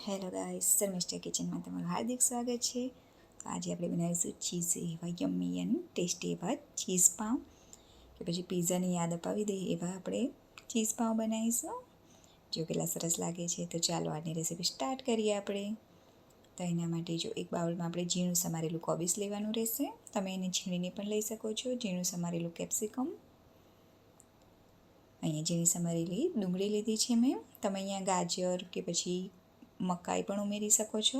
Hello guys, Sharmishtha કિચનમાં તમારું હાર્દિક સ્વાગત છે. તો આજે આપણે બનાવીશું ચીઝ એવા યમ્મી એન્ડ ટેસ્ટી એવા ચીઝ પાઉં, કે પછી પીઝાની યાદ અપાવી દે એવા આપણે ચીઝ પાઉં બનાવીશું. જો કેટલા સરસ લાગે છે. તો ચાલો આજની રેસીપી સ્ટાર્ટ કરીએ આપણે. તો એના માટે જો એક બાઉલમાં આપણે ઝીણું સમારેલું કોબીજ લેવાનું રહેશે. તમે એને છીણીને પણ લઈ શકો છો. ઝીણું સમારેલું કેપ્સિકમ, અહીંયા ઝીણી સમારેલી ડુંગળી લીધી છે મેં. તમે અહીંયા ગાજર કે પછી મકાઈ પણ ઉમેરી શકો છો.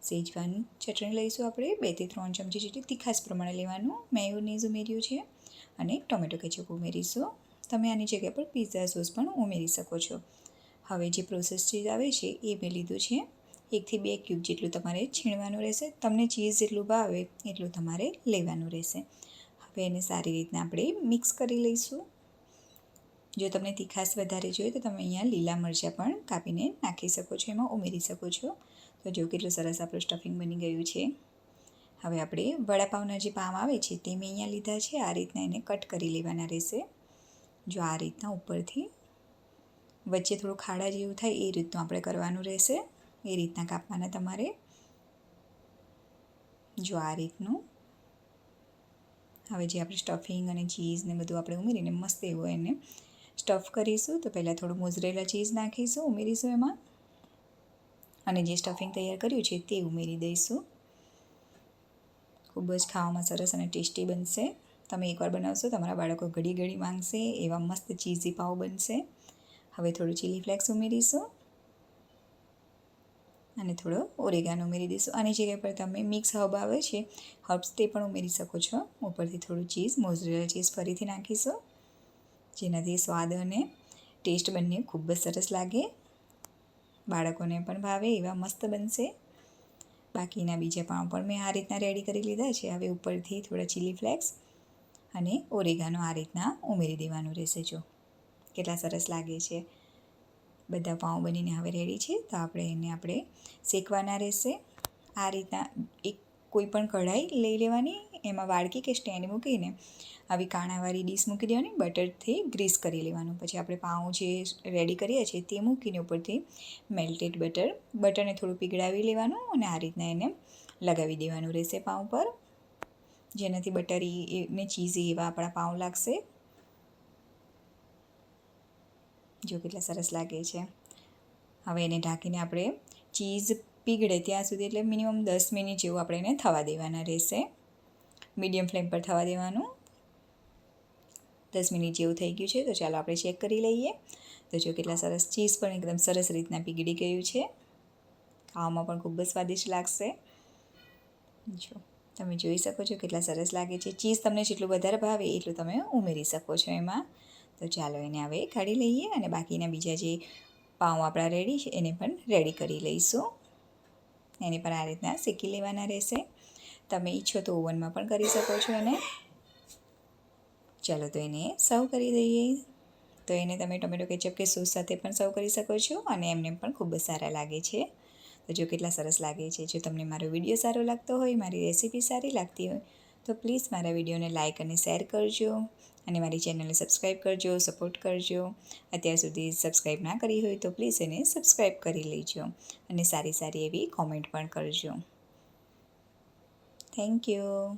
સેજવાન ચટણી લઈશું આપણે 2 થી 3 ચમચી જેટલી, તીખાશ પ્રમાણે લેવાનું. મેયોનીઝ ઉમેર્યું છે અને ટોમેટો કેચઅપ ઉમેરીશું. તમે આની જગ્યા પર પિઝા સોસ પણ ઉમેરી શકો છો. હવે જે પ્રોસેસ ચીઝ આવે છે એ મેં લીધું છે. 1 થી 2 ક્યુબ જેટલું તમારે છીણવાનું રહેશે. તમને ચીઝ જેટલું ભાવે એટલું તમારે લેવાનું રહેશે. હવે એને સારી રીતના આપણે મિક્સ કરી લઈશું. જો તમને તીખાશ વધારે જોઈએ તો તમે અહીંયા લીલા મરચાં પણ કાપીને નાખી શકો છો, એમાં ઉમેરી શકો છો. તો જો કેટલું સરસ આપણું સ્ટફિંગ બની ગયું છે. હવે આપણે વડાપાઉંના જે પાવ આવે છે તે મેં અહીંયા લીધા છે. આ રીતના એને કટ કરી લેવાના રહેશે. જો આ રીતના ઉપરથી વચ્ચે થોડું ખાડા જેવું થાય એ રીતનું આપણે કરવાનું રહેશે. એ રીતના કાપવાના તમારે. જો આ રીતનું. હવે જે આપણે સ્ટફિંગ અને ચીઝ ને બધું આપણે ઉમેરીને મસ્ત એવો એને સ્ટફ કરીશું. તો પહેલાં થોડું મોઝરેલા ચીઝ નાખીશું, ઉમેરીશું એમાં, અને જે સ્ટફિંગ તૈયાર કર્યું છે તે ઉમેરી દઈશું. ખૂબ જ ખાવામાં સરસ અને ટેસ્ટી બનશે. તમે એકવાર બનાવશો તમારા બાળકો ઘડી ઘડી માંગશે એવા મસ્ત ચીઝી પાવ બનશે. હવે થોડું ચીલી ફ્લેક્સ ઉમેરીશું અને થોડો ઓરેગાનો ઉમેરી દઈશું. આની જગ્યા પર તમે મિક્સ હર્બ આવે છે, હર્બ્સ તે પણ ઉમેરી શકો છો. ઉપરથી થોડું ચીઝ, મોઝરેલા ચીઝ ફરીથી નાખીશું, જેનાથી સ્વાદ અને ટેસ્ટ બંને ખૂબ જ સરસ લાગે. બાળકોને પણ ભાવે એવા મસ્ત બનશે. બાકીના બીજા પાઉં પણ મેં આ રીતના રેડી કરી લીધા છે. હવે ઉપરથી થોડા ચીલી ફ્લેક્સ અને ઓરેગાનો આ રીતના ઉમેરી દેવાનું રહેશે. જો કેટલા સરસ લાગે છે. બધા પાઉં બનીને હવે રેડી છે. તો આપણે શેકવાના રહેશે. આ રીતના એક કોઈ પણ કઢાઈ લઈ લેવાની, એમાં વાડકી કે સ્ટેન્ડ મૂકીને આવી કાણાવાળી ડીશ મૂકી દેવાની, બટરથી ગ્રીસ કરી લેવાનું. પછી આપણે પાઉં જે રેડી કરીએ છીએ તે મૂકીને ઉપરથી મેલ્ટેડ બટરને થોડું પીગળાવી લેવાનું અને આ રીતના એને લગાવી દેવાનું રહેશે પાઉં પર, જેનાથી બટરી ને ચીઝી એવા આપણા પાઉં લાગશે. જો કેટલા સરસ લાગે છે. હવે એને ઢાંકીને આપણે ચીઝ પીગળે ત્યાં સુધી, એટલે મિનિમમ 10 મિનિટ જેવું આપણે એને થવા દેવાના રહેશે. મીડિયમ ફ્લેમ પર થવા દેવાનું. 10 મિનિટ જેવું થઈ ગયું છે. તો ચાલો આપણે ચેક કરી લઈએ. તો જો કેટલા સરસ, ચીઝ પણ એકદમ સરસ રીતના પીગળી ગયું છે. ખાવામાં પણ ખૂબ જ સ્વાદિષ્ટ લાગશે. જો તમે જોઈ શકો છો કેટલા સરસ લાગે છે. ચીઝ તમને જેટલું વધારે ભાવે એટલું તમે ઉમેરી શકો છો એમાં. તો ચાલો એને હવે કાઢી લઈએ અને બાકીના બીજા જે પાઉં આપણા રેડી છે એને પણ રેડી કરી લઈશું. એને પણ આ રીતના શેકી લેવાના રહેશે. તમે ઈચ્છો તો ઓવનમાં પણ કરી શકો છો એને. ચાલો તો એને સર્વ કરી દઈએ. તો એને તમે ટોમેટો કેચઅપ કે સોસ સાથે પણ સર્વ કરી શકો છો અને એમને પણ ખૂબ જ સારા લાગે છે. તો જો કેટલા સરસ લાગે છે. જો તમને મારો વિડીયો સારો લાગતો હોય, મારી રેસીપી સારી લાગતી હોય તો પ્લીઝ મારા વિડીયોને લાઇક અને શેર કરજો અને મારી ચેનલને સબસ્ક્રાઈબ કરજો, સપોર્ટ કરજો. અત્યાર સુધી સબસ્ક્રાઈબ ના કરી હોય તો પ્લીઝ એને સબસ્ક્રાઈબ કરી લેજો અને સારી સારી એવી કોમેન્ટ પણ કરજો. Thank you.